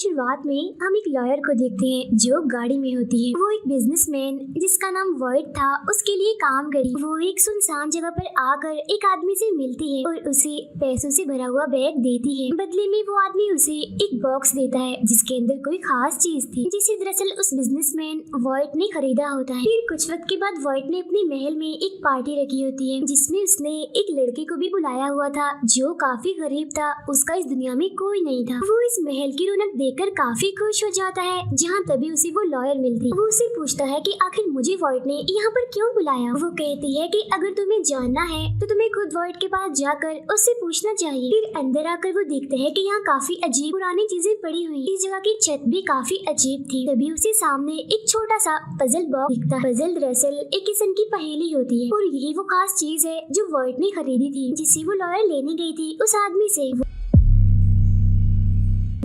शुरुआत में हम एक लॉयर को देखते हैं जो गाड़ी में होती है। वो एक बिजनेसमैन जिसका नाम वॉइड था उसके लिए काम करी। वो एक सुनसान जगह पर आकर एक आदमी से मिलती है और उसे पैसों से भरा हुआ बैग देती है। बदले में वो आदमी उसे एक बॉक्स देता है जिसके अंदर कोई खास चीज थी जिसे दरअसल उस बिजनेसमैन वॉइड ने खरीदा होता है। फिर कुछ वक्त के बाद वॉइड ने अपने महल में एक पार्टी रखी होती है जिसमें उसने एक लड़के को भी बुलाया हुआ था जो काफी गरीब था। उसका इस दुनिया में कोई नहीं था। वो इस महल की रौनक देखकर काफी खुश हो जाता है। जहाँ तभी उसे वो लॉयर मिलती है। वो उसे पूछता है कि आखिर मुझे वॉइड ने यहाँ पर क्यों बुलाया। वो कहती है कि अगर तुम्हें जानना है तो तुम्हें खुद वॉइड के पास जाकर उससे पूछना चाहिए। फिर अंदर आकर वो देखते हैं कि यहाँ काफी अजीब पुरानी चीजें पड़ी हुई। इस जगह की छत भी काफी अजीब थी। तभी उसे सामने एक छोटा सा पजल बॉक्स दिखता है। पजल दरअसल एक किस्म की पहेली होती है और यही वो खास चीज है जो वॉइड ने खरीदी थी जिसे वो लॉयर लेने गई थी उस आदमी से।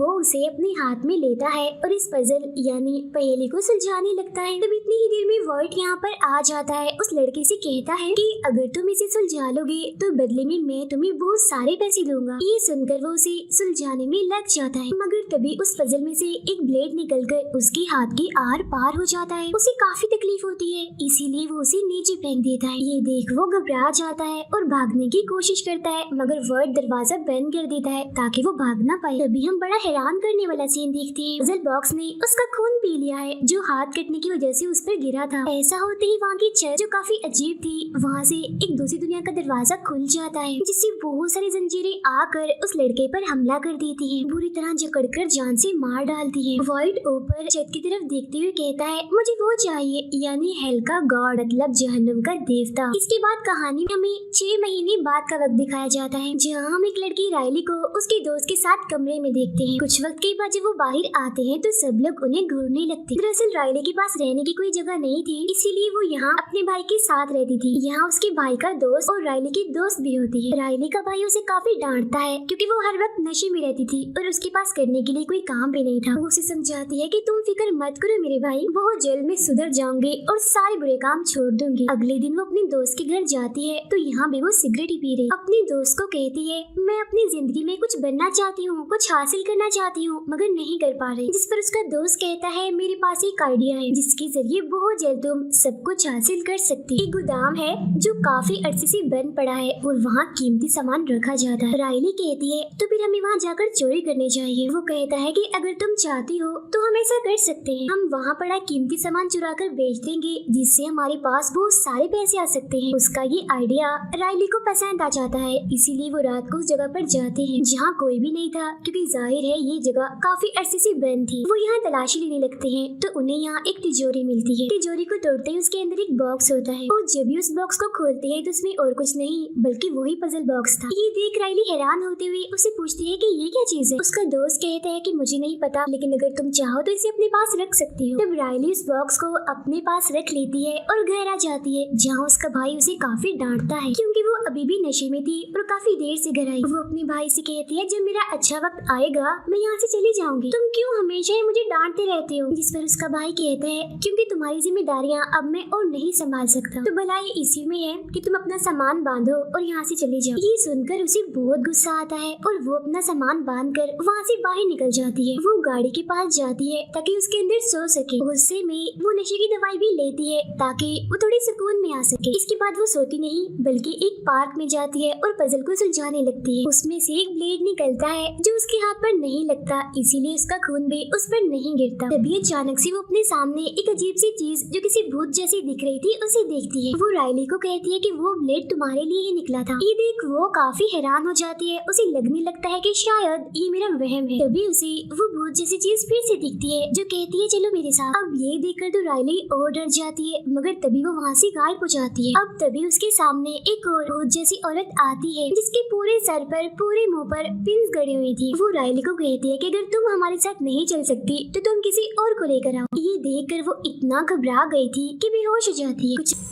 वो उसे अपने हाथ में लेता है और इस पजल यानी पहेली को सुलझाने लगता है। तब इतनी ही देर में वॉइड यहाँ पर आ जाता है। उस लड़के से कहता है कि अगर तुम इसे सुलझा लोगे तो बदले में मैं तुम्हें बहुत सारे पैसे दूंगा। ये सुनकर वो उसे सुलझाने में लग जाता है मगर तभी उस पजल में से एक ब्लेड निकलकर उसके हाथ के आर पार हो जाता है। उसे काफी तकलीफ होती है इसीलिए वो उसे नीचे फेंक देता है। ये देख वो घबरा जाता है और भागने की कोशिश करता है मगर वॉइड दरवाजा बंद कर देता है ताकि वो भाग ना पाए। तभी हम बड़ा हैरान करने वाला सीन देखते हैं। पजल बॉक्स ने उसका खून पी लिया है जो हाथ कटने की वजह से उस पर गिरा था। ऐसा होते ही वहाँ की छत जो काफी अजीब थी वहाँ से एक दूसरी दुनिया का दरवाजा खुल जाता है जिससे बहुत सारी जंजीरें आकर उस लड़के पर हमला कर देती हैं। बुरी तरह जकड़कर जान से मार डालती हैं। वॉइड ऊपर छत की तरफ देखते हुए कहता है मुझे वो चाहिए यानी हेल का गॉड मतलब जहन्नुम का देवता। इसके बाद कहानी में हमें 6 महीने बाद का वक्त दिखाया जाता है जहाँ हम एक लड़की राइली को उसके दोस्त के साथ कमरे में देखते हैं। कुछ वक्त के बाद जब वो बाहर आते हैं तो सब लोग उन्हें घूरने लगते। दरअसल राइली के पास रहने की कोई जगह नहीं थी इसीलिए वो यहाँ अपने भाई के साथ रहती थी। यहाँ उसके भाई का दोस्त और राइली की दोस्त भी होती है। राइली का भाई उसे काफी डांटता है क्योंकि वो हर वक्त नशे में रहती थी और उसके पास करने के लिए कोई काम भी नहीं था। वो उसे समझाती है कि तुम फिक्र मत करो मेरे भाई, बहुत जल्द में सुधर जाऊंगी और सारे बुरे काम छोड़ दूंगी। अगले दिन वो अपने दोस्त के घर जाती है तो यहाँ भी वो सिगरेट ही पी रही। अपने दोस्त को कहती है मैं अपनी जिंदगी में कुछ बनना चाहती हूँ, कुछ हासिल करना चाहती हूँ मगर नहीं कर पा रही। जिस पर उसका दोस्त कहता है मेरे पास एक आइडिया है जिसके जरिए बहुत जल्द तुम सब कुछ हासिल कर सकती। एक गोदाम है जो काफी अरसे से बंद पड़ा है और वहाँ कीमती सामान रखा जाता है। राइली कहती है तो फिर हमें वहाँ जाकर चोरी करनी चाहिए। वो कहता है कि अगर तुम चाहती हो तो हम ऐसा कर सकते हैं, हम वहाँ पड़ा कीमती सामान चुरा कर बेच देंगे जिससे हमारे पास बहुत सारे पैसे आ सकते हैं। उसका ये आइडिया राइली को पसंद आ जाता है इसीलिए वो रात को उस जगह पर जाते हैं जहाँ कोई भी नहीं था क्योंकि जाहिर है ये जगह काफी अरसे से बंद थी। वो यहाँ तलाशी लेने लगते हैं तो उन्हें यहाँ एक तिजोरी मिलती है। तिजोरी को तोड़ते ही उसके अंदर एक बॉक्स होता है और जब भी उस बॉक्स को खोलते हैं तो उसमें और कुछ नहीं बल्कि वही पजल बॉक्स था। ये देख राइली हैरान होते हुए उसे पूछती है कि ये क्या चीज है। उसका दोस्त कहता है कि मुझे नहीं पता लेकिन अगर तुम चाहो तो इसे अपने पास रख सकती हो। तब राइली उस बॉक्स को अपने पास रख लेती है और घर आ जाती है जहाँ उसका भाई उसे काफी डांटता है क्योंकि वो अभी भी नशे में थी और काफी देर से घर आई। वो अपने भाई से कहती है जब मेरा अच्छा वक्त आएगा मैं यहाँ से चली जाऊंगी, तुम क्यों हमेशा ही मुझे डांटते रहते हो। जिस पर उसका भाई कहता है क्योंकि तुम्हारी जिम्मेदारियाँ अब मैं और नहीं संभाल सकता, तो भलाई इसी में है कि तुम अपना सामान बांधो और यहाँ से चले जाओ। ये सुनकर उसे बहुत गुस्सा आता है और वो अपना सामान बांध कर वहाँ से बाहर निकल जाती है। वो गाड़ी के पास जाती है ताकि उसके अंदर सो सके। गुस्से में वो नशे की दवाई भी लेती है ताकि वो थोड़ी सुकून में आ सके। इसके बाद वो सोती नहीं बल्कि एक पार्क में जाती है और पजल को सुलझाने लगती है। उसमें से एक ब्लेड निकलता है जो उसके हाथ पर नहीं लगता इसीलिए उसका खून भी उस पर नहीं गिरता। तभी अचानक से वो अपने सामने एक अजीब सी चीज जो किसी भूत जैसी दिख रही थी उसे देखती है। वो राइली को कहती है कि वो ब्लेड तुम्हारे लिए ही निकला था। ये देख वो काफी हैरान हो जाती है। उसे लगने लगता है कि शायद ये मेरा वहम है। तभी उसे वो भूत जैसी चीज फिर से दिखती है जो कहती है चलो मेरे साथ। अब ये देखकर तो राइली और डर जाती है मगर तभी वो वहाँ से गायब हो जाती है। अब तभी उसके सामने एक और भूत जैसी औरत आती है जिसके पूरे सर पर पूरे मुंह पर पिन्स गड़ी हुई थी। वो राइली को कहती है कि अगर तुम हमारे साथ नहीं चल सकती तो तुम किसी और को लेकर आओ। ये देखकर वो इतना घबरा गई थी कि बेहोश हो जाती है।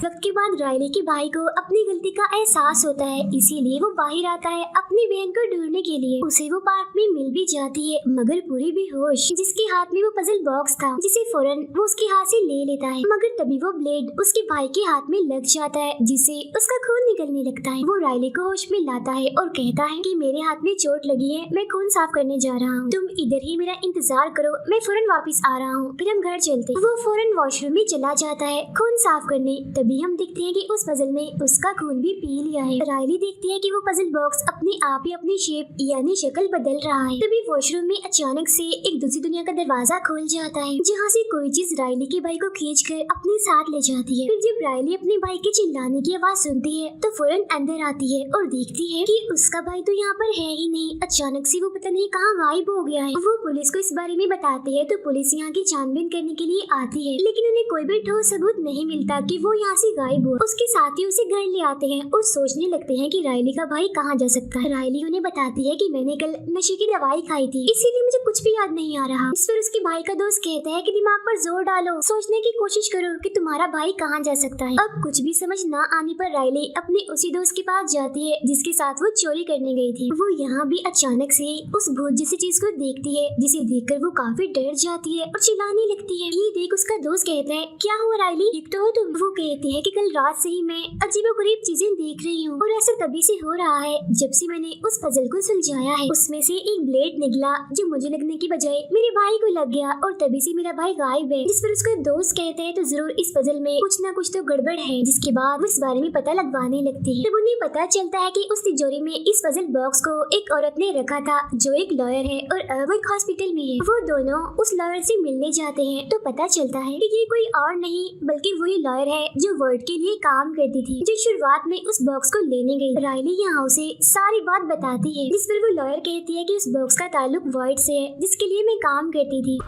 वक्त के बाद रायली के भाई को अपनी गलती का एहसास होता है, इसीलिए वो बाहर आता है अपनी बहन को ढूंढने के लिए। उसे वो पार्क में मिल भी जाती है, मगर पूरी बेहोश, जिसके हाथ में वो पजल बॉक्स था, जिसे फौरन वो उसके हाथ से ले लेता है। मगर तभी वो ब्लेड उसके भाई के हाथ में लग जाता है, जिससे उसका खून निकलने लगता है। वो रायली को होश में लाता है और कहता है कि मेरे हाथ में चोट लगी है, मैं खून साफ करने जा रहा हूँ, तुम इधर ही मेरा इंतजार करो, मैं फौरन वापस आ रहा हूँ, फिर हम घर चलते। वो फौरन वॉशरूम में चला जाता है खून साफ करने। तभी हम देखते हैं कि उस पजल ने उसका खून भी पी लिया है। रायली देखती है कि वो पजल बॉक्स अपने आप ही अपनी शेप यानी शक्ल बदल रहा है। तभी वॉशरूम में अचानक से एक दूसरी दुनिया का दरवाजा खुल जाता है, जहाँ से कोई चीज रायली के भाई को खींच कर अपने साथ ले जाती है। फिर जब रायली अपने भाई के चिल्लाने की आवाज सुनती है तो फौरन अंदर आती है और देखती है कि उसका भाई तो यहाँ पर है ही नहीं। अचानक से वो पता नहीं कहाँ गायब हो गया है। वो पुलिस को इस बारे में बताती है तो पुलिस यहाँ की छानबीन करने के लिए आती है, लेकिन उन्हें कोई भी ठोस सबूत नहीं मिलता कि वो यहाँ से गायब हुआ। उसके साथी उसे घर ले आते हैं और सोचने लगते हैं कि रायली का भाई कहाँ जा सकता है। रायली उन्हें बताती है कि मैंने कल नशे की दवाई खाई थी, इसीलिए मुझे कुछ भी याद नहीं आ रहा। इस पर उसके भाई का दोस्त कहता है कि दिमाग पर जोर डालो, सोचने की कोशिश करो कि तुम्हारा भाई कहाँ जा सकता है। अब कुछ भी समझ न आने पर रायली अपने उसी दोस्त के पास जाती है जिसके साथ वो चोरी करने गई थी। वो यहाँ भी अचानक से उस भूत जैसी चीज को देखती है, जिसे देखकर वो काफी डर जाती है और चिल्लाने लगती है। ये देख उसका दोस्त कहता है क्या हुआ रायली, ठीक तो हो तुम? वो कहती है कि कल रात से ही मैं अजीबोगरीब चीजें देख रही हूँ और ऐसा तभी से हो रहा है जब से मैंने उस पजल को सुलझाया है। उसमें से एक ब्लेड निकला जो मुझे लगने की बजाय मेरे भाई को लग गया और तभी से मेरा भाई गायब है। जिस पर उसका दोस्त कहते हैं तो जरूर इस पजल में कुछ न कुछ तो गड़बड़ है। जिसके बाद वो इस बारे में पता लगवाने लगती है। तब उन्हें पता चलता है कि उस तिजोरी में इस पजल बॉक्स को एक औरत ने रखा था जो एक लॉयर है और वो एक हॉस्पिटल में है। वो दोनों उस लॉयर से मिलने जाते हैं तो पता चलता है कि ये कोई और नहीं बल्कि वही लॉयर है जो वर्ड के लिए काम करती थी, जो शुरुआत में उस बॉक्स को लेने गई। रायली यहाँ उसे सारी बात बताती है, जिस पर वो लॉयर कहती है कि उस बॉक्स का ताल्लुक वर्ड से है जिसके लिए मैं काम करती थी।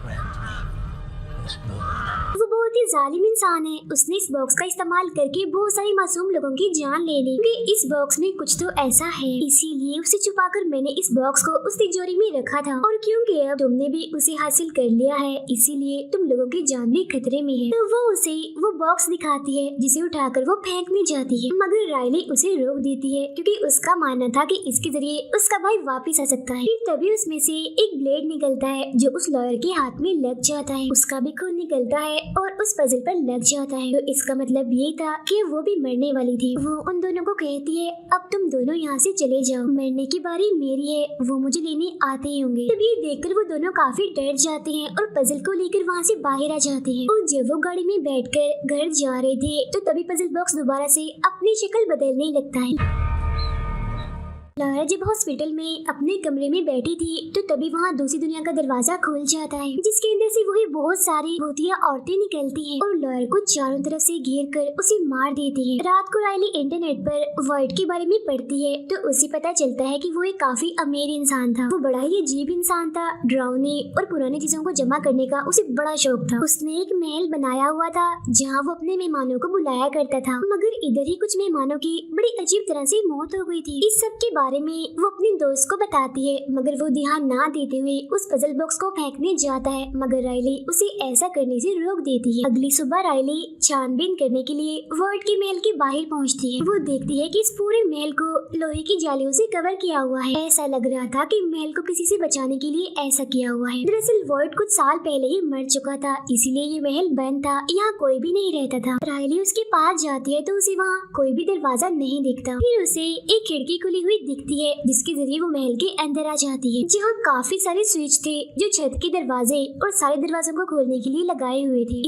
वो बहुत ही जालिम इंसान है। उसने इस बॉक्स का इस्तेमाल करके बहुत सारे मासूम लोगों की जान ले ली। क्योंकि इस बॉक्स में कुछ तो ऐसा है, इसीलिए उसे छुपाकर मैंने इस बॉक्स को उस तिजोरी में रखा था। और क्योंकि अब तुमने भी उसे हासिल कर लिया है, इसीलिए तुम लोगों की जान भी खतरे में है। तो वो उसे वो बॉक्स दिखाती है जिसे उठाकर वो फेंकने जाती है, मगर रायली उसे रोक देती है क्योंकि उसका मानना था कि इसके जरिए उसका भाई वापिस आ सकता है। फिर तभी उसमें से एक ब्लेड निकलता है जो उस लॉयर के हाथ में लग जाता है। उसका भी खून निकलता है और उस पजल पर लग जाता है। तो इसका मतलब ये था कि वो भी मरने वाली थी। वो उन दोनों को कहती है अब तुम दोनों यहाँ से चले जाओ, मरने की बारी मेरी है, वो मुझे लेने आते ही होंगे। तब ये देखकर वो दोनों काफी डर जाते हैं और पजल को लेकर वहाँ से बाहर आ जाते हैं। और जब वो गाड़ी में बैठकर घर जा रहे थे तो तभी पजल बॉक्स दोबारा से अपनी शक्ल बदलने लगता है। लारा जब हॉस्पिटल में अपने कमरे में बैठी थी तो तभी वहाँ दूसरी दुनिया का दरवाजा खुल जाता है, जिसके अंदर से वही बहुत सारी भूतिया औरतें निकलती हैं और लॉयर को चारों तरफ से घेर कर उसे मार देती हैं। रात को रायली इंटरनेट पर वर्ड के बारे में पढ़ती है तो उसे पता चलता है कि वो एक काफी अमीर इंसान था। वो बड़ा ही अजीब इंसान था, डरावने और पुरानी चीजों को जमा करने का उसे बड़ा शौक था। उसने एक महल बनाया हुआ था जहाँ वो अपने मेहमानों को बुलाया करता था, मगर इधर ही कुछ मेहमानों की बड़ी अजीब तरह से मौत हो गई थी। इस सब के बारे में वो अपने दोस्त को बताती है, मगर वो ध्यान ना देते हुए उस पजल बॉक्स को फेंकने जाता है, मगर रायली उसे ऐसा करने से रोक देती है। अगली सुबह रायली छानबीन करने के लिए वर्ड के महल के बाहर पहुंचती है। वो देखती है कि इस पूरे महल को लोहे की जालियों से कवर किया हुआ है। ऐसा लग रहा था कि महल को किसी से बचाने के लिए ऐसा किया हुआ है। दरअसल वर्ड कुछ साल पहले ही मर चुका था, इसीलिए ये महल बंद था, यहाँ कोई भी नहीं रहता था। रायली उसके पास जाती है तो उसे वहाँ कोई भी दरवाजा नहीं दिखता। फिर उसे एक खिड़की खुली हुई दिखती है जिसके जरिए वो महल के अंदर आ जाती है, जहाँ काफी सारे स्विच थे जो छत के दरवाजे और सारे दरवाजों को खोलने के लिए लगाए हुए थे।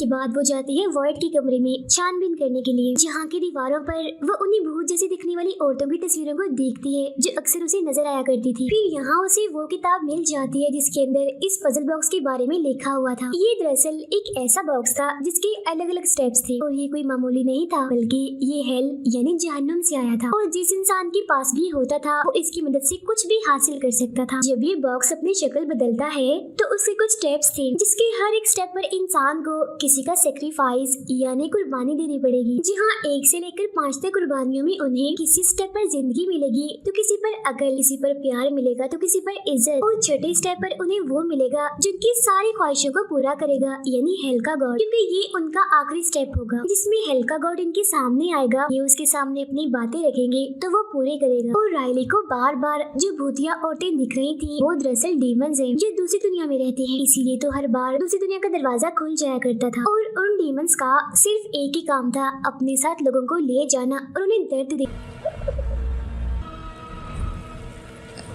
के बाद वो जाती है वर्ड के कमरे में छानबीन करने के लिए, जहाँ की दीवारों पर वो उन्हीं भूत जैसी दिखने वाली औरतों की तस्वीरों को देखती है जो अक्सर उसे नजर आया करती थी। फिर यहाँ उसे वो किताब मिल जाती है जिसके अंदर इस पजल बॉक्स के बारे में लिखा हुआ था। ये दरअसल एक ऐसा बॉक्स था जिसके अलग अलग स्टेप्स थे और ये कोई मामूली नहीं था, बल्कि ये हेल यानी जहन्नुम से आया था और जिस इंसान के पास भी होता था वो इसकी मदद से कुछ भी हासिल कर सकता था। जब ये बॉक्स अपनी शक्ल बदलता है तो उसके कुछ स्टेप्स थे जिसके हर एक स्टेप पर इंसान को किसी का सेक्रीफाइस यानी कुर्बानी देनी पड़ेगी। जी हाँ, 1 से लेकर 5 तक कुर्बानियों में उन्हें किसी स्टेप पर जिंदगी मिलेगी तो किसी पर अकल, किसी पर प्यार मिलेगा तो किसी पर इज्जत, और छठे स्टेप पर उन्हें वो मिलेगा जिनकी सारी ख्वाहिशों को पूरा करेगा यानी हेल का गॉड, क्योंकि ये उनका आखिरी स्टेप होगा जिसमें हेल का गॉड इनके सामने आएगा। ये उसके सामने अपनी बातें रखेंगे तो वो पूरे करेगा। और राइली को बार बार जो भूतिया औरतें दिख रही थी वो दरअसल डीमंस हैं जो दूसरी दुनिया में रहते हैं, इसीलिए तो हर बार दूसरी दुनिया का दरवाजा खुल जाया करता था। और उन डीमंस का सिर्फ एक ही काम था, अपने साथ लोगों को ले जाना और उन्हें दर्द दे।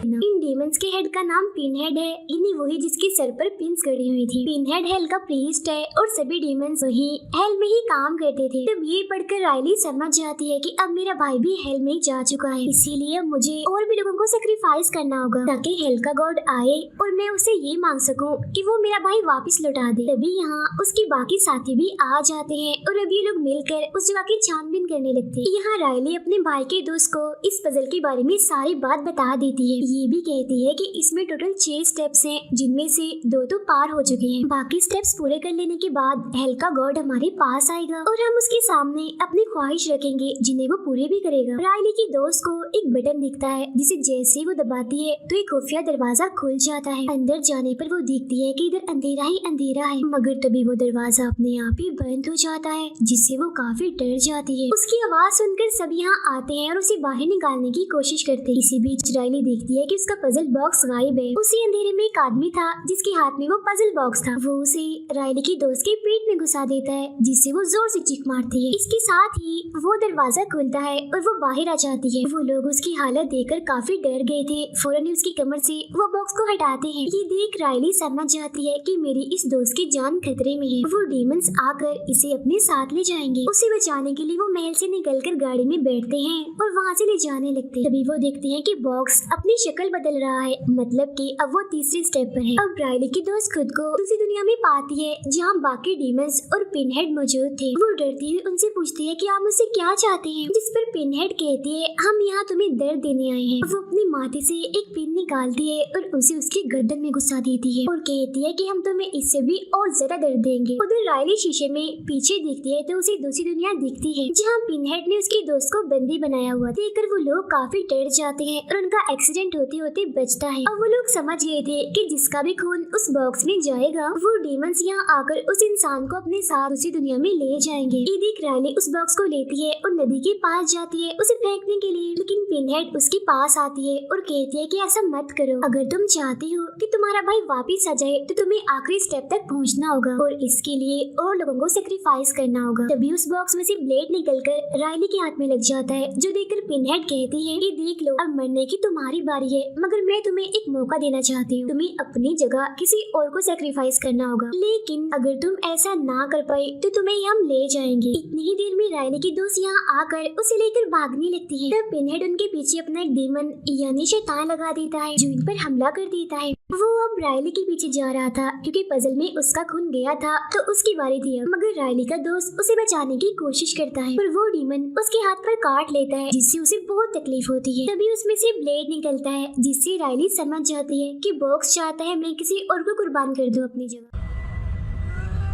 इन डीमंस के हेड का नाम पिनहेड है, यानी वही जिसके सर पर पिन्स गड़ी हुई थी। पिनहेड हेल का प्रीस्ट है और सभी डीमंस वही हेल में ही काम करते थे। तब ये पढ़कर राइली समझ जाती है कि अब मेरा भाई भी हेल में जा चुका है, इसीलिए मुझे और भी लोगों को सेक्रीफाइस करना होगा ताकि हेल का गॉड आए और मैं उसे ये मांग सकूं कि वो मेरा भाई वापस लौटा दे। तभी यहाँ उसके बाकी साथी भी आ जाते हैं और अब ये लोग मिलकर उस जगह की छानबीन करने लगते हैं। यहाँ राइली अपने भाई के दोस्त को इस पजल के बारे में सारी बात बता देती है। ये भी कहती है कि इसमें टोटल 6 स्टेप्स हैं, जिनमें से 2 तो पार हो चुके हैं। बाकी स्टेप्स पूरे कर लेने के बाद हेल का गॉड हमारे पास आएगा और हम उसके सामने अपनी ख्वाहिश रखेंगे जिन्हें वो पूरे भी करेगा। राइली की दोस्त को एक बटन दिखता है जिसे जैसे ही वो दबाती है तो एक खुफिया दरवाजा खुल जाता है। अंदर जाने पर वो देखती है कि इधर अंधेरा ही अंधेरा है, मगर तभी वो दरवाजा अपने आप ही बंद हो जाता है जिससे वो काफी डर जाती है। उसकी आवाज सुनकर सभी यहाँ आते हैं और उसे बाहर निकालने की कोशिश करते हैं। इसी बीच राइली देखती है कि उसका पजल बॉक्स गायब है। उसी अंधेरे में एक आदमी था जिसके हाथ में वो पजल बॉक्स था। वो उसे राइली की दोस्त के पेट में घुसा देता है जिससे वो जोर से चीख मारती है। इसके साथ ही वो दरवाजा खुलता है और वो बाहर आ जाती है। वो लोग उसकी हालत देखकर काफी डर गए थे। फौरन उसकी कमर से वो बॉक्स को हटाते हैं। ये देख राइली समझ जाती है कि मेरी इस दोस्त की जान खतरे में है। वो डीमंस आकर इसे अपने साथ ले जाएंगे। उसे बचाने के लिए वो महल से निकलकर गाड़ी में बैठते हैं और वहाँ से ले जाने लगते हैं। तभी वो देखते हैं कि बॉक्स अपनी शक्ल बदल रहा है, मतलब कि अब वो तीसरे स्टेप पर है। अब राइली की दोस्त खुद को दूसरी दुनिया में पाती है जहाँ बाकी डीमंस और पिनहेड मौजूद थे। वो डरती हुई उनसे पूछती है कि आप मुझसे क्या चाहते हैं, जिस पर पिनहेड कहती है हम यहाँ तुम्हें दर्द देने आए हैं। वो अपनी माथे से एक पिन निकालती है और उसे उसकी गर्दन में घुसा देती है और कहती है कि हम तुम्हें इससे भी और ज्यादा दर्द देंगे। उधर राइली शीशे में पीछे देखती है तो उसे दूसरी दुनिया दिखती है जहाँ पिनहेड ने उसकी दोस्त को बंदी बनाया हुआ। देखकर वो लोग काफी डर जाते हैं और उनका एक्सीडेंट होते होते बचता है। अब वो लोग समझ गए थे कि जिसका भी खून उस बॉक्स में जाएगा वो डीमंस यहाँ आकर उस इंसान को अपने साथ उसी दुनिया में ले जाएंगे। ये देख राइली उस बॉक्स को लेती है और नदी के पास जाती है उसे फेंकने के लिए, लेकिन पिनहेड उसके पास आती है और कहती है कि ऐसा मत करो। अगर तुम चाहती हो कि तुम्हारा भाई वापिस आ जाए तो तुम्हें आखिरी स्टेप तक पहुँचना होगा और इसके लिए और लोगों को सेक्रीफाइस करना होगा। तभी उस बॉक्स में से ब्लेड निकलकर राइली के हाथ में लग जाता है, जो देखकर पिनहेड कहती है कि देख लो अब मरने की तुम्हारी बारी है, मगर मैं तुम्हें एक मौका देना चाहती हूँ। तुम्हें अपनी जगह किसी और को सेक्रीफाइस करना होगा, लेकिन अगर तुम ऐसा ना कर पाए तो तुम्हें हम ले जाएंगे। इतनी ही देर में राइली की दोस्त यहाँ आकर उसे लेकर भागने लगती है। तब पिनहेड उनके पीछे अपना एक डीमन यानी शैतान लगा देता है जो इन पर हमला कर देता है। वो अब राइली के पीछे जा रहा था क्योंकि पजल में उसका खून गया था तो उसकी बारी थी अब, मगर राइली का दोस्त उसे बचाने की कोशिश करता है पर वो डीमन उसके हाथ पर काट लेता है जिससे उसे बहुत तकलीफ होती है। तभी उसमें से ब्लेड निकलता है जिससे राइली समझ जाती है कि बॉक्स चाहता है मैं किसी और को कुर्बान कर दूं अपनी जगह।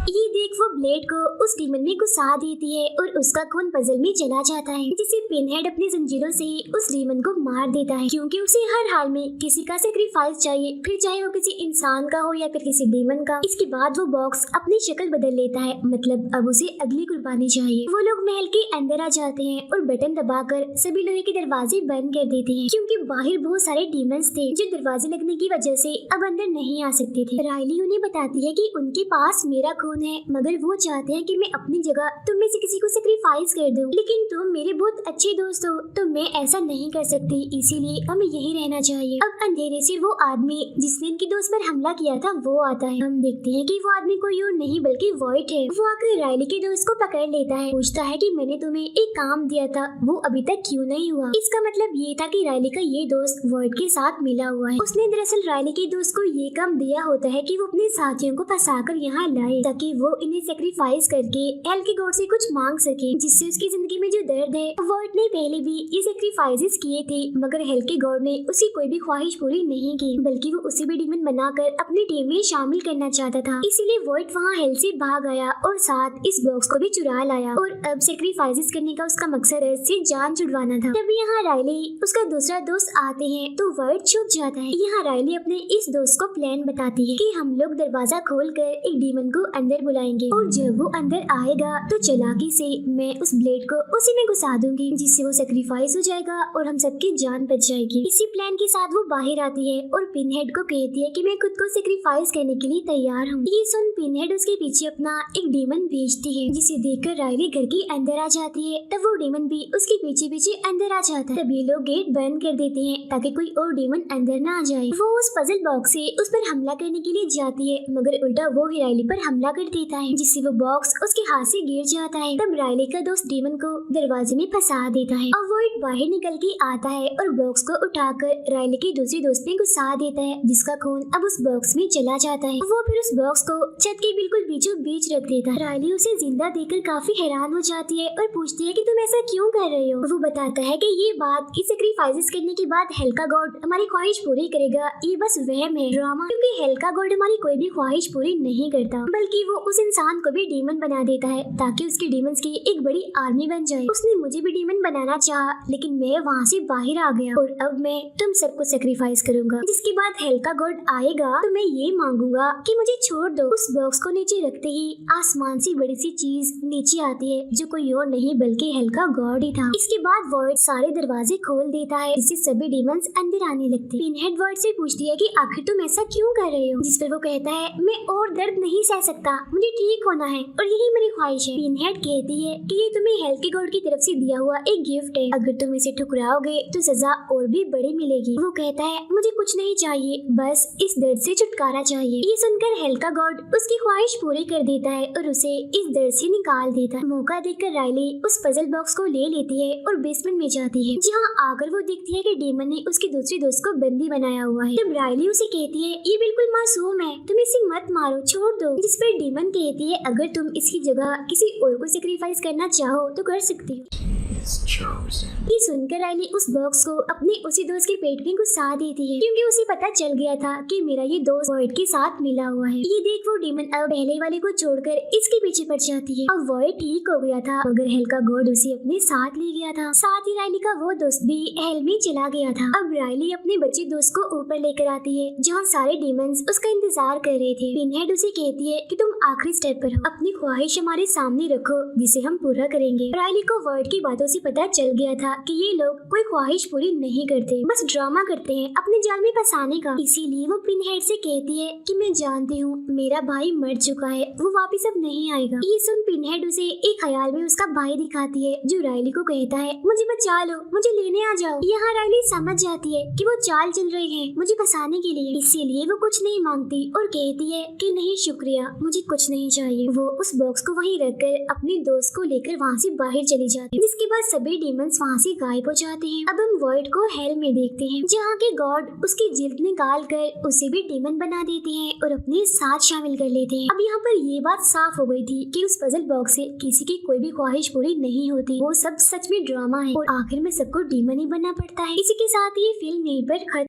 ये देख वो ब्लेड को उस डीमन में घुसा देती है और उसका खून पजल में चला जाता है, जिसे पिनहेड अपनी जंजीरों से उस डीमन को मार देता है क्योंकि उसे हर हाल में किसी का सेक्रीफाइस चाहिए, फिर चाहे वो किसी इंसान का हो या फिर किसी डीमन का। इसके बाद वो बॉक्स अपनी शक्ल बदल लेता है, मतलब अब उसे अगली कुर्बानी चाहिए। वो लोग महल के अंदर आ जाते हैं और बटन दबाकर सभी लोहे के दरवाजे बंद कर देते हैं क्योंकि बाहर बहुत सारे डीमंस थे जो दरवाजे लगने की वजह से अब अंदर नहीं आ सकते थे। राइली उन्हें बताती है कि उनके पास मेरा खून है, मगर वो चाहते हैं कि मैं अपनी जगह तुम में से किसी को सेक्रीफाइस कर दूं, लेकिन तुम मेरे बहुत अच्छे दोस्त हो तो मैं ऐसा नहीं कर सकती, इसीलिए हमें यही रहना चाहिए। अब अंधेरे से वो आदमी जिसने इनकी दोस्त पर हमला किया था वो आता है। हम देखते हैं कि वो आदमी कोई और नहीं बल्कि वॉइट है। वो आकर राइली के दोस्त को पकड़ लेता है, पूछता है कि मैंने तुम्हें एक काम दिया था वो अभी तक क्यों नहीं हुआ। इसका मतलब ये था कि राइली का ये दोस्त वॉइट के साथ मिला हुआ है। उसने दरअसल राइली के दोस्त को ये काम दिया होता है कि वो अपने साथियों को फंसाकर यहाँ लाए ताकि ताकि वो इन्हें सेक्रीफाइस करके हेल के गॉड से कुछ मांग सके, जिससे उसकी जिंदगी में जो दर्द है वर्ट ने पहले भी ये सेक्रीफाइसेस किए थे, मगर हेल के गॉड ने उसकी कोई भी ख्वाहिश पूरी नहीं की, बल्कि वो उसे भी डीमन बनाकर अपनी टीम में शामिल करना चाहता था। इसीलिए वर्ट वहाँ हेल से भाग आया और साथ इस बॉक्स को भी चुरा लाया और अब सेक्रीफाइसेस करने का उसका मकसद से जान छुड़वाना था। तभी यहाँ रायली उसका दूसरा दोस्त आते हैं तो वर्ट छुप जाता है। यहाँ रायली अपने इस दोस्त को प्लान बताती है कि हम लोग दरवाजा खोलकर एक डीमन को अंदर बुलाएंगे और जब वो अंदर आएगा तो चालाकी से मैं उस ब्लेड को उसी में घुसा दूंगी, जिससे वो सेक्रीफाइस हो जाएगा और हम सबकी जान बच जाएगी। इसी प्लान के साथ वो बाहर आती है और पिनहेड को कहती है कि मैं खुद को सेक्रीफाइस करने के लिए तैयार हूँ। ये सुन पिनहेड उसके पीछे अपना एक डीमन भेजती है, जिसे देखकर रायली घर के अंदर आ जाती है। तब वो डीमन भी उसके पीछे पीछे अंदर आ जाता है। तब ये लोग गेट बंद कर देते हैं ताकि कोई और डीमन अंदर ना आ जाए। वो उस पजल बॉक्स से उस पर हमला करने के लिए जाती है, मगर उल्टा वो ही रायली पर हमला कर देता है, जिससे वो बॉक्स उसके हाथ से गिर जाता है। तब रायली का दोस्त डीमन को दरवाजे में फंसा देता है और वो एक बाहर निकल के आता है और बॉक्स को उठाकर रायली के दूसरे दोस्त में घुसा देता है, जिसका खून अब उस बॉक्स में चला जाता है। वो फिर उस बॉक्स को छत के बिल्कुल बीचों बीच रख देता है। रायली उसे जिंदा देखकर काफी हैरान हो जाती है और पूछती है कि तुम ऐसा क्यों कर रहे हो। वो बताता है कि ये बात कि सेक्रीफाइसेस करने के बाद हेल का गॉड हमारी ख्वाहिश पूरी करेगा, ये बस वहम है, ड्रामा, क्योंकि हेल का गॉड हमारी कोई भी ख्वाहिश पूरी नहीं करता, बल्कि वो उस इंसान को भी डीमन बना देता है ताकि उसके डीमंस की एक बड़ी आर्मी बन जाए। उसने मुझे भी डीमन बनाना चाहा, लेकिन मैं वहाँ से बाहर आ गया और अब मैं तुम सबको सेक्रीफाइस करूंगा। जिसके बाद हेल का गॉड आएगा तो मैं ये मांगूंगा कि मुझे छोड़ दो। उस बॉक्स को नीचे रखते ही आसमान से बड़ी सी चीज नीचे आती है, जो कोई और नहीं बल्कि हेल का गॉड ही था। इसके बाद वर्ड सारे दरवाजे खोल देता है, जिससे सभी डीमंस अंदर आने लगते। पिनहेड वर्ड से पूछती है कि आखिर तुम ऐसा क्यों कर रहे हो, जिस पर वो कहता है मैं और दर्द नहीं सह सकता, मुझे ठीक होना है और यही मेरी ख्वाहिश है। पिनहेड कहती है कि ये तुम्हें हेल के गॉड की तरफ से दिया हुआ एक गिफ्ट है, अगर तुम इसे ठुकराओगे तो सजा और भी बड़ी मिलेगी। वो कहता है मुझे कुछ नहीं चाहिए, बस इस दर्द से छुटकारा चाहिए। ये सुनकर हेल का गॉड उसकी ख्वाहिश पूरी कर देता है और उसे इस दर्द से निकाल देता है। मौका देखकर रायली उस पजल बॉक्स को ले लेती है और बेसमेंट में जाती है, जहाँ आकर वो देखती है कि डीमन ने उसके दूसरे दोस्त को बंदी बनाया हुआ है। तब रायली उसे कहती है ये बिल्कुल मासूम है, तुम इसे मत मारो, छोड़ दो। जिस पर डीमन कहती है अगर तुम इसकी जगह किसी और को सेक्रीफाइस करना चाहो तो कर सकती हो। ये सुनकर रायली उस बॉक्स को अपने उसी दोस्त के पेट में घुसा देती है, क्योंकि उसे पता चल गया था कि मेरा ये दोस्त वॉइड के साथ मिला हुआ है। ये देख वो डीमन अब पहले वाले को छोड़कर इसके पीछे पड़ जाती है। अब वॉइड ठीक हो गया था, मगर हेल का गॉड उसे अपने साथ ले गया था। साथ ही रायली का वो दोस्त भी हेल में चला गया था। अब रायली अपने बच्चे दोस्त को ऊपर लेकर आती है, जहाँ सारे डीमंस उसका इंतजार कर रहे थे। पिनहेड उसे कहती है कि तुम आखिरी स्टेप पर हो, अपनी ख्वाहिश हमारे सामने रखो जिसे हम पूरा करेंगे। रायली को वर्ड की बातों से पता चल गया था कि ये लोग कोई ख्वाहिश पूरी नहीं करते, बस ड्रामा करते हैं अपने जाल में फंसाने का। इसीलिए वो पिनहेड से कहती है कि मैं जानती हूँ मेरा भाई मर चुका है, वो वापस अब नहीं आएगा। ये सुन पिनहेड उसे एक ख्याल में उसका भाई दिखाती है, जो रायली को कहता है मुझे बचा लो, मुझे लेने आ जाओ। यहाँ रायली समझ जाती है कि वो चाल चल रही है मुझे फंसाने के लिए, इसीलिए वो कुछ नहीं मांगती और कहती है कि नहीं शुक्रिया, मुझे कुछ नहीं चाहिए। वो उस बॉक्स को वहीं रखकर अपने दोस्त को लेकर वहाँ से बाहर चली जाती है, जिसके बाद सभी डीमंस वहाँ से गायब हो जाते हैं। अब हम वर्ड को हेल में देखते हैं, जहाँ के गॉड उसकी जिल्द निकाल कर उसे भी डीमन बना देते हैं और अपने साथ शामिल कर लेते हैं। अब यहाँ पर ये बात साफ हो गई थी कि उस पजल बॉक्स से किसी की कोई भी ख्वाहिश पूरी नहीं होती, वो सब सच में ड्रामा है और आखिर में सबको डीमन ही बनना पड़ता है। इसी के साथ ये फिल्म यहीं पर खत्म